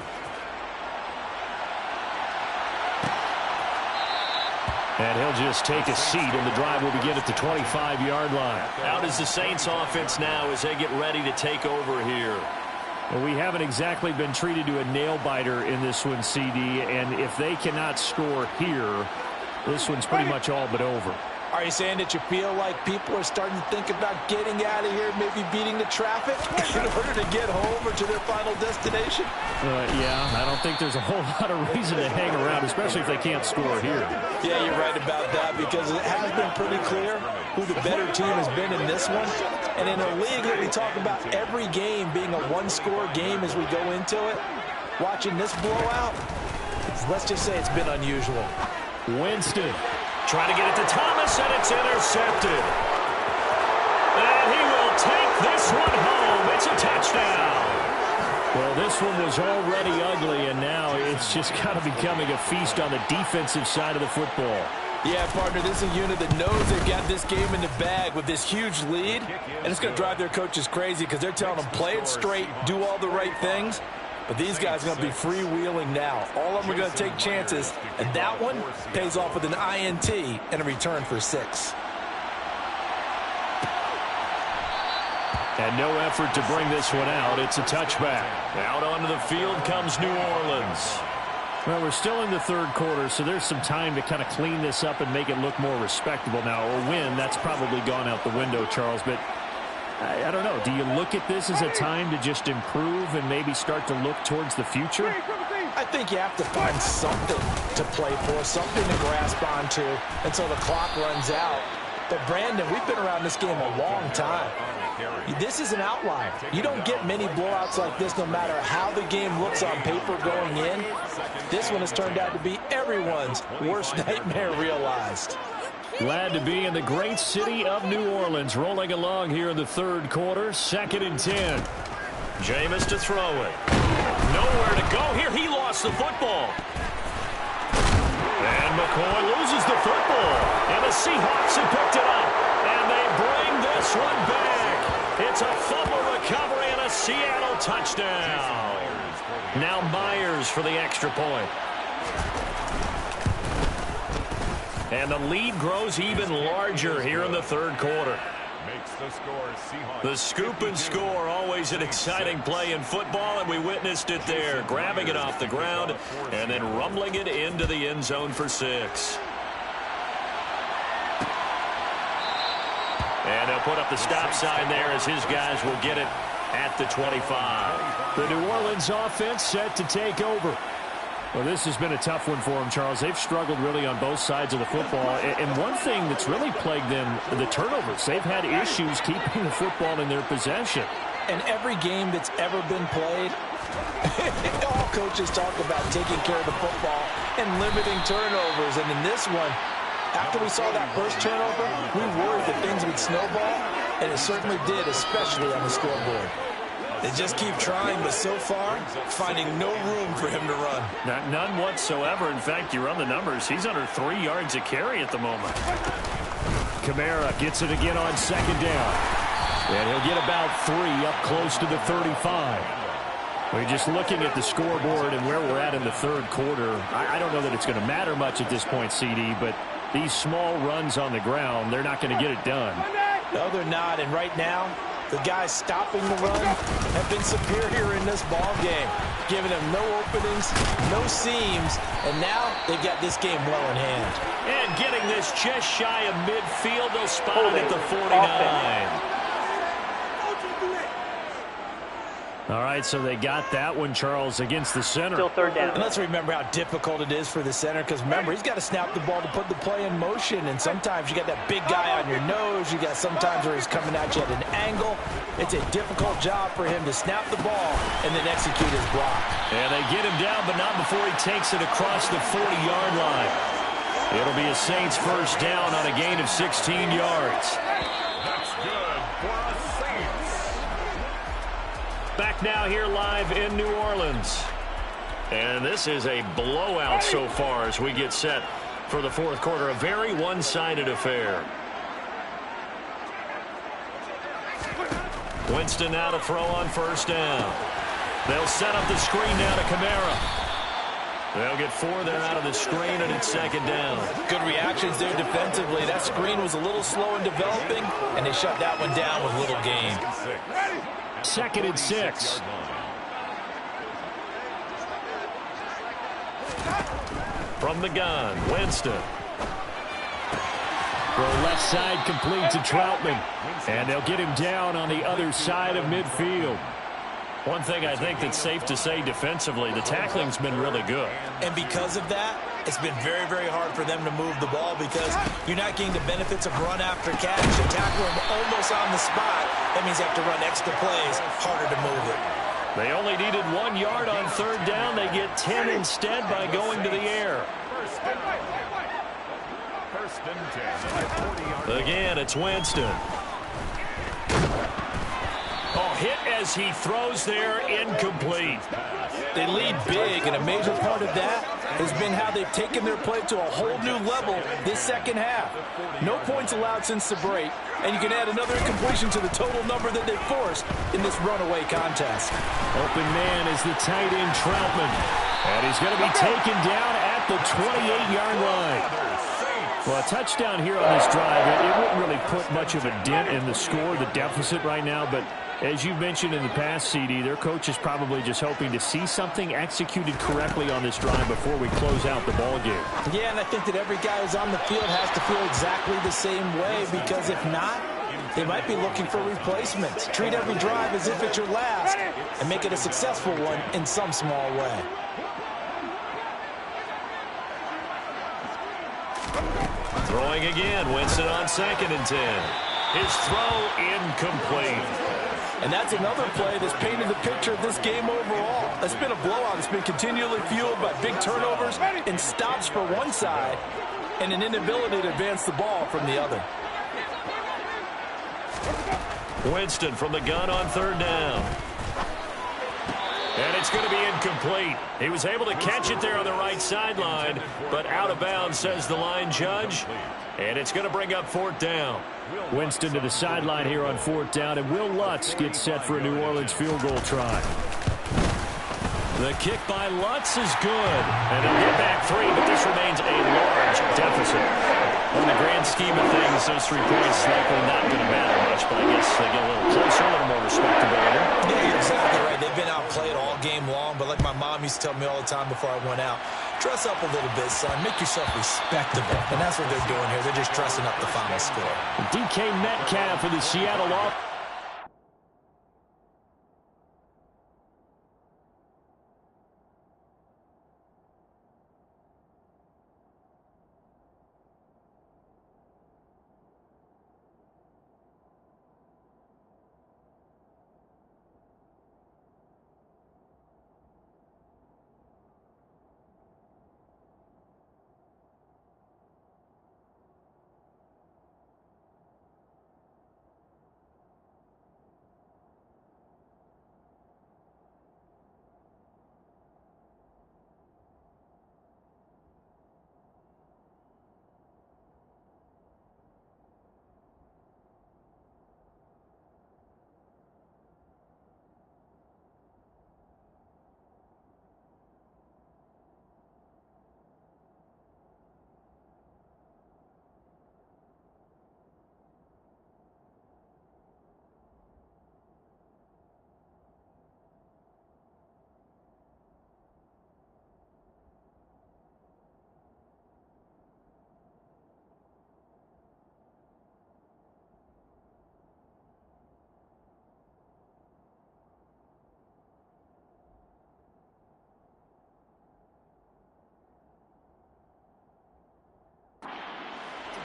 [SPEAKER 4] And he'll just take a seat, and the drive will begin at the 25-yard line.
[SPEAKER 2] Out is the Saints offense now as they get ready to take over here.
[SPEAKER 4] Well, we haven't exactly been treated to a nail-biter in this one, CD, and if they cannot score here, this one's pretty much all but over.
[SPEAKER 3] Are you saying that you feel like people are starting to think about getting out of here, maybe beating the traffic in order to get home or to their final destination?
[SPEAKER 4] Yeah, I don't think there's a whole lot of reason to hang around, especially if they can't score here.
[SPEAKER 3] Yeah, you're right about that, because it has been pretty clear who the better team has been in this one. And in a league that we talk about every game being a one-score game as we go into it, watching this blowout, let's just say it's been unusual.
[SPEAKER 4] Winston.
[SPEAKER 2] Trying to get it to Thomas, and it's intercepted. And he will take this one home. It's a touchdown.
[SPEAKER 4] Well, this one was already ugly, and now it's just kind of becoming a feast on the defensive side of the football.
[SPEAKER 3] Yeah, partner, this is a unit that knows they've got this game in the bag with this huge lead, and it's going to drive their coaches crazy because they're telling them play it straight, do all the right things. But these guys are going to be freewheeling now. All of them are going to take chances, and that one pays off with an INT and a return for 6.
[SPEAKER 4] And no effort to bring this one out. It's a touchback.
[SPEAKER 2] Out onto the field comes New Orleans.
[SPEAKER 4] Well, we're still in the 3rd quarter, so there's some time to kind of clean this up and make it look more respectable. Now, a win, that's probably gone out the window, Charles, but I don't know. Do you look at this as a time to just improve and maybe start to look towards the future?
[SPEAKER 3] I think you have to find something to play for, something to grasp onto until the clock runs out. But, Brandon, we've been around this game a long time. This is an outlier. You don't get many blowouts like this no matter how the game looks on paper going in. This one has turned out to be everyone's worst nightmare realized.
[SPEAKER 4] Glad to be in the great city of New Orleans, rolling along here in the 3rd quarter, 2nd and 10.
[SPEAKER 2] Jameis to throw it. Nowhere to go here. He lost the football. And McCoy loses the football. And the Seahawks have picked it up. And they bring this one back. It's a fumble touchdown. Now Myers for the extra point. And the lead grows even larger here in the third quarter.
[SPEAKER 5] Makes the score Seahawks.
[SPEAKER 2] The scoop and score, always an exciting play in football, and we witnessed it there, grabbing it off the ground and then rumbling it into the end zone for 6. And they'll put up the stop sign there as his guys will get it at the 25.
[SPEAKER 4] The New Orleans offense set to take over. Well, this has been a tough one for them, Charles. They've struggled really on both sides of the football. And one thing that's really plagued them, the turnovers. They've had issues keeping the football in their possession.
[SPEAKER 3] And every game that's ever been played, all coaches talk about taking care of the football and limiting turnovers. And in this one, after we saw that first turnover, we worried that things would snowball, and it certainly did, especially on the scoreboard. They just keep trying, but so far, finding no room for him to run.
[SPEAKER 2] None whatsoever. In fact, you run the numbers. He's under 3 yards a carry at the moment.
[SPEAKER 4] Kamara gets it again on second down. And he'll get about 3 up close to the 35. We're just looking at the scoreboard and where we're at in the third quarter. I don't know that it's going to matter much at this point, CD, but these small runs on the ground, they're not going to get it done.
[SPEAKER 3] No, they're not. And right now, the guys stopping the run have been superior in this ball game, giving them no openings, no seams, and now they've got this game well in hand.
[SPEAKER 2] And getting this just shy of midfield, they'll spot it at the 49.
[SPEAKER 4] All right, so they got that one, Charles, against the center.
[SPEAKER 6] Still third down.
[SPEAKER 3] And let's remember how difficult it is for the center, because remember, he's got to snap the ball to put the play in motion, and sometimes you got that big guy on your nose. You got sometimes where he's coming at you at an angle. It's a difficult job for him to snap the ball and then execute his block.
[SPEAKER 2] And they get him down, but not before he takes it across the 40-yard line. It'll be a Saints first down on a gain of 16 yards.
[SPEAKER 5] That's good for a Saints.
[SPEAKER 2] Back now here live in New Orleans. And this is a blowout so far as we get set for the fourth quarter. A very one-sided affair. Winston now to throw on first down. They'll set up the screen now to Kamara. They'll get 4 there out of the screen, and it's second down.
[SPEAKER 3] Good reactions there defensively. That screen was a little slow in developing, and they shut that one down with little gain.
[SPEAKER 4] Second and 6.
[SPEAKER 2] From the gun, Winston.
[SPEAKER 4] Throw left side complete to Troutman. And they'll get him down on the other side of midfield.
[SPEAKER 2] One thing I think that's safe to say defensively, the tackling's been really good.
[SPEAKER 3] And because of that, it's been very, very hard for them to move the ball because you're not getting the benefits of run after catch. You tackle them almost on the spot. That means you have to run extra plays, harder to move it.
[SPEAKER 2] They only needed 1 yard on third down. They get 10 instead by going to the air.
[SPEAKER 5] First and 10.
[SPEAKER 2] Again, it's Winston. Oh, hit as he throws there, incomplete.
[SPEAKER 3] They lead big, and a major part of that has been how they've taken their play to a whole new level this second half. No points allowed since the break, and you can add another incompletion to the total number that they've forced in this runaway contest.
[SPEAKER 4] Open man is the tight end Troutman. And he's going to be taken down at the 28-yard line. Well, a touchdown here on this drive, it wouldn't really put much of a dent in the score, the deficit right now, but as you've mentioned in the past, CD, their coach is probably just hoping to see something executed correctly on this drive before we close out the ball game.
[SPEAKER 3] Yeah, and I think that every guy who's on the field has to feel exactly the same way, because if not, they might be looking for replacements. Treat every drive as if it's your last and make it a successful one in some small way.
[SPEAKER 2] Throwing again, Winston on second and 10. His throw incomplete.
[SPEAKER 3] And that's another play that's painted the picture of this game overall. It's been a blowout. It's been continually fueled by big turnovers and stops for one side and an inability to advance the ball from the other.
[SPEAKER 2] Winston from the gun on third down. And it's going to be incomplete. He was able to catch it there on the right sideline, but out of bounds, says the line judge. And it's going to bring up 4th down.
[SPEAKER 4] Winston to the sideline here on 4th down, and Will Lutz gets set for a New Orleans field goal try.
[SPEAKER 2] The kick by Lutz is good. And they'll get back 3, but this remains a large deficit. In the grand scheme of things, those 3 points likely not going to matter much, but I guess they get a little closer, a little more respectability.
[SPEAKER 3] Yeah, you're exactly right. They've been outplayed all game long, but like my mom used to tell me all the time before I went out, dress up a little bit, son. Make yourself respectable. And that's what they're doing here. They're just dressing up the final score.
[SPEAKER 4] DK Metcalf for the Seattle offense.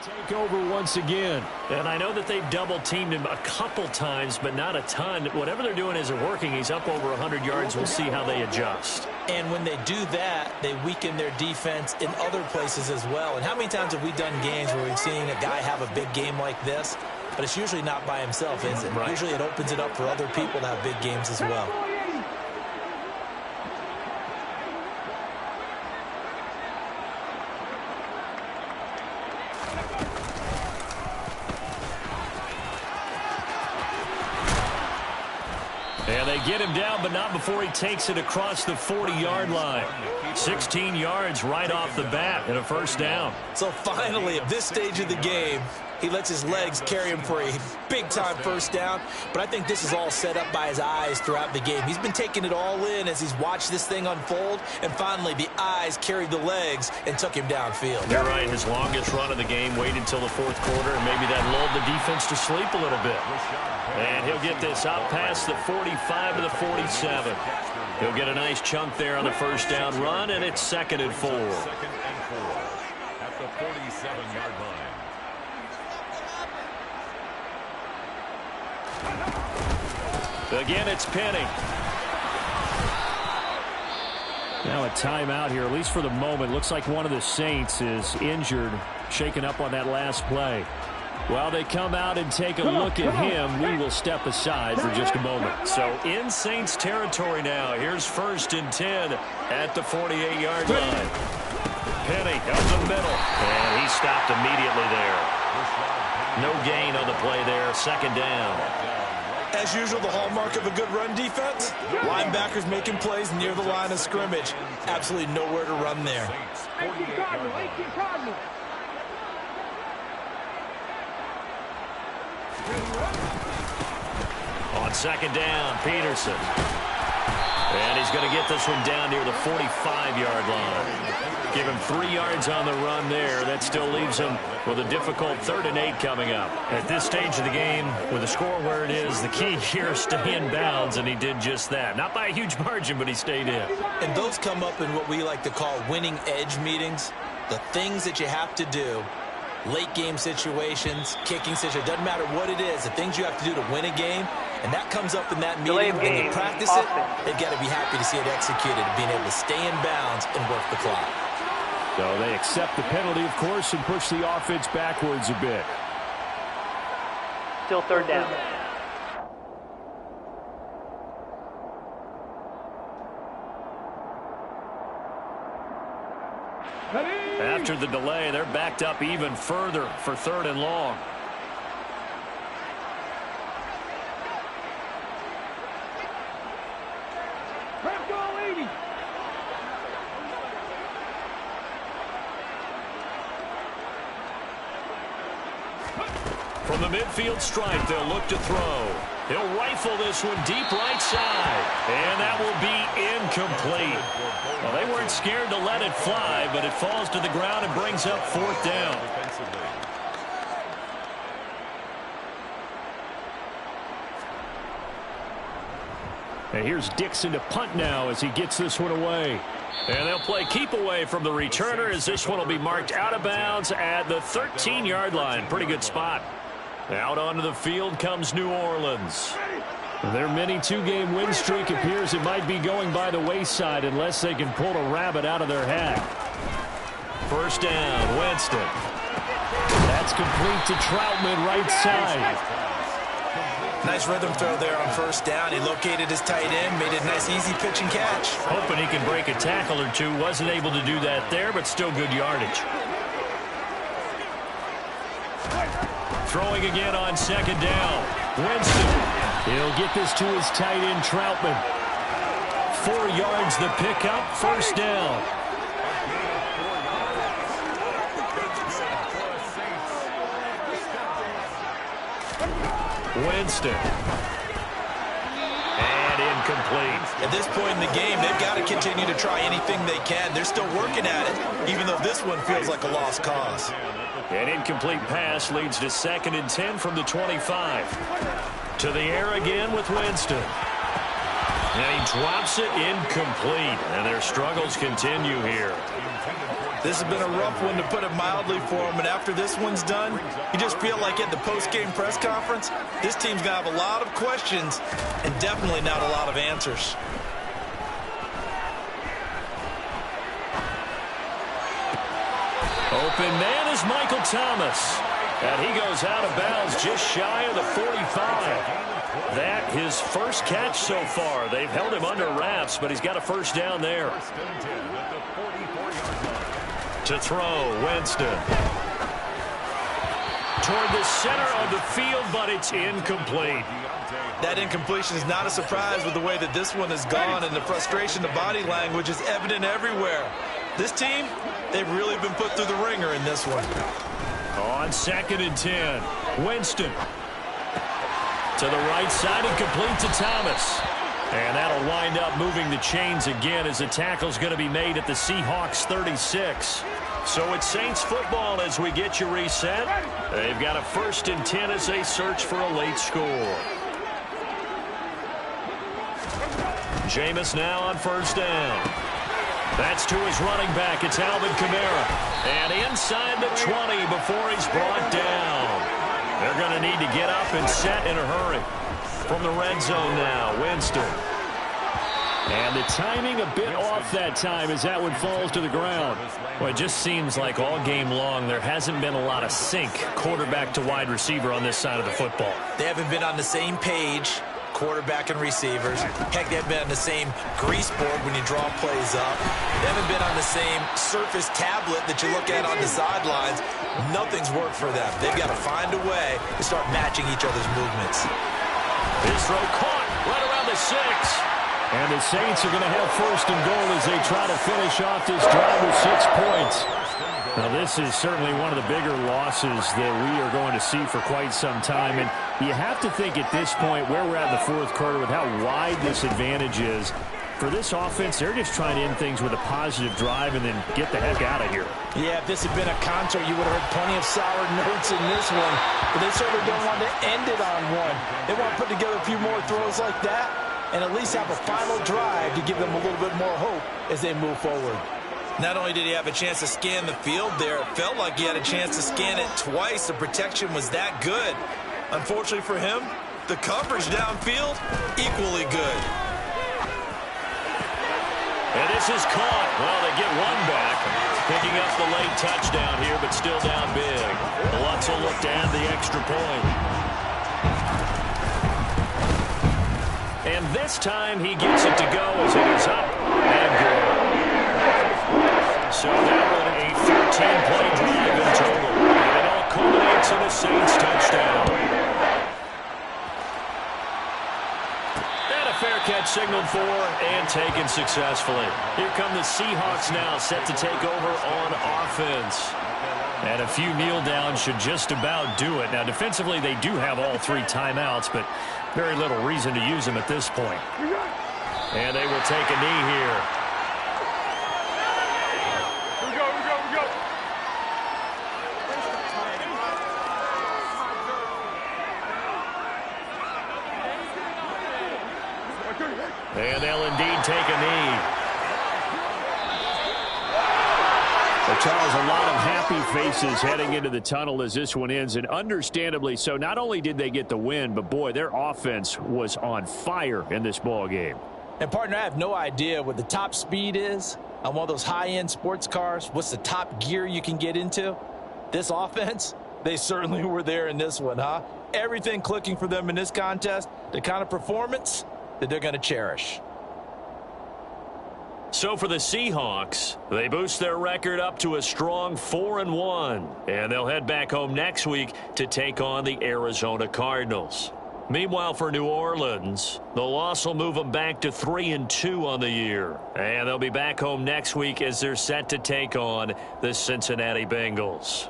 [SPEAKER 4] Take over once again.
[SPEAKER 2] And I know that they've double-teamed him a couple times, but not a ton. Whatever they're doing isn't working. He's up over 100 yards. We'll see how they adjust.
[SPEAKER 3] And when they do that, they weaken their defense in other places as well. And how many times have we done games where we've seen a guy have a big game like this? But it's usually not by himself, is it? Right. Usually it opens it up for other people to have big games as well.
[SPEAKER 2] And they get him down, but not before he takes it across the 40-yard line. 16 yards right off the bat and a 1st down.
[SPEAKER 3] So finally, at this stage of the game, he lets his legs carry him for a big-time 1st down. But I think this is all set up by his eyes throughout the game. He's been taking it all in as he's watched this thing unfold. And finally, the eyes carried the legs and took him downfield.
[SPEAKER 2] You're right. His longest run of the game waited until the 4th quarter, and maybe that lulled the defense to sleep a little bit. And he'll get this out past the 45 to the 47. He'll get a nice chunk there on the 1st down run, and it's 2nd and 4.
[SPEAKER 5] 2nd and 4 at the 47-yard line.
[SPEAKER 2] Again, it's Penny.
[SPEAKER 4] Now a timeout here, at least for the moment. Looks like one of the Saints is injured, shaken up on that last play. While they come out and take a look at him, we will step aside for just a moment.
[SPEAKER 2] So in Saints territory now. Here's 1st and 10 at the 48-yard line. Penny up the middle, and he stopped immediately there. No gain on the play there. 2nd down.
[SPEAKER 3] As usual, the hallmark of a good run defense, linebackers making plays near the line of scrimmage. Absolutely nowhere to run there.
[SPEAKER 2] On 2nd down, Peterson. And he's going to get this one down near the 45-yard line. Give him 3 yards on the run there. That still leaves him with a difficult 3rd and 8 coming up. At this stage of the game, with the score where it is, the key here is stay in bounds, and he did just that. Not by a huge margin, but he stayed in.
[SPEAKER 3] And those come up in what we like to call winning edge meetings. The things that you have to do, late game situations, kicking situations, doesn't matter what it is, the things you have to do to win a game. And that comes up in that meeting, and you practice it, they've got to be happy to see it executed, being able to stay in bounds and work the clock.
[SPEAKER 4] So they accept the penalty, of course, and push the offense backwards a bit.
[SPEAKER 6] Still 3rd down.
[SPEAKER 2] After the delay, they're backed up even further for 3rd and long. From the midfield stripe, they'll look to throw. He'll rifle this one deep right side. And that will be incomplete. Well, they weren't scared to let it fly, but it falls to the ground and brings up 4th down. And here's Dixon to punt now as he gets this one away. And they'll play keep away from the returner as this one will be marked out of bounds at the 13-yard line. Pretty good spot. Out onto the field comes New Orleans. Their mini 2-game win streak appears it might be going by the wayside unless they can pull a rabbit out of their hat. 1st down, Winston. That's complete to Troutman right side.
[SPEAKER 3] Nice rhythm throw there on 1st down. He located his tight end, made it a nice easy pitch and catch.
[SPEAKER 2] Hoping he can break a tackle or two. Wasn't able to do that there, but still good yardage. Throwing again on 2nd down. Winston. He'll get this to his tight end, Troutman. 4 yards the pickup, 1st down. Winston. And incomplete.
[SPEAKER 3] At this point in the game, they've got to continue to try anything they can. They're still working at it, even though this one feels like a lost cause.
[SPEAKER 2] An incomplete pass leads to 2nd and 10 from the 25. To the air again with Winston. And he drops it incomplete. And their struggles continue here.
[SPEAKER 3] This has been a rough one, to put it mildly, for him. And after this one's done, you just feel like at the post-game press conference, this team's going to have a lot of questions and definitely not a lot of answers.
[SPEAKER 2] Open man is Michael Thomas. And he goes out of bounds just shy of the 45. That his first catch so far. They've held him under wraps, but he's got a 1st down there. To throw, Winston. Toward the center of the field, but it's incomplete.
[SPEAKER 3] That incompletion is not a surprise with the way that this one has gone, and the frustration, the body language is evident everywhere. This team, they've really been put through the ringer in this one.
[SPEAKER 2] On 2nd and 10, Winston. To the right side and complete to Thomas. And that'll wind up moving the chains again as the tackle's going to be made at the Seahawks 36. So it's Saints football as we get you reset. They've got a 1st and 10 as they search for a late score. Jameis now on 1st down. That's to his running back. It's Alvin Kamara. And inside the 20 before he's brought down. They're going to need to get up and set in a hurry. From the red zone now, Winston. And the timing a bit off that time as that one falls to the ground. Well, it just seems like all game long there hasn't been a lot of sync quarterback to wide receiver on this side of the football.
[SPEAKER 3] They haven't been on the same page, quarterback and receivers. Heck, they haven't been on the same grease board when you draw plays up. They haven't been on the same surface tablet that you look at on the sidelines. Nothing's worked for them. They've got to find a way to start matching each other's movements.
[SPEAKER 2] His throw caught right around the 6. And the Saints are going to have 1st and goal as they try to finish off this drive with 6 points. Now, this is certainly one of the bigger losses that we are going to see for quite some time. And you have to think at this point where we're at in the 4th quarter with how wide this advantage is. For this offense, they're just trying to end things with a positive drive and then get the heck out of here.
[SPEAKER 3] Yeah, if this had been a concert, you would have heard plenty of sour notes in this one. But they certainly don't want to end it on one. They want to put together a few more throws like that and at least have a final drive to give them a little bit more hope as they move forward. Not only did he have a chance to scan the field there, it felt like he had a chance to scan it twice. The protection was that good. Unfortunately for him, the coverage downfield, equally good.
[SPEAKER 2] And this is caught. Well, they get one back. Picking up the late touchdown here, but still down big. Lutz will look to add the extra point. And this time he gets it to go as it is up and good. So that one a 14-play drive in total. And it all culminates in a Saints touchdown. And a fair catch signaled for and taken successfully. Here come the Seahawks now, set to take over on offense. And a few kneel downs should just about do it. Now, defensively, they do have all 3 timeouts, but very little reason to use them at this point. And they will take a knee here. And they'll indeed take a knee. Well, Charles, a lot of happy faces heading into the tunnel as this one ends, and understandably so. Not only did they get the win, but, boy, their offense was on fire in this ball game.
[SPEAKER 3] And, partner, I have no idea what the top speed is on one of those high-end sports cars. What's the top gear you can get into? This offense, they certainly were there in this one, huh? Everything clicking for them in this contest, the kind of performance that they're going to cherish.
[SPEAKER 2] So for the Seahawks, they boost their record up to a strong 4-1, and they'll head back home next week to take on the Arizona Cardinals. Meanwhile, for New Orleans, the loss will move them back to 3-2 on the year, and they'll be back home next week as they're set to take on the Cincinnati Bengals.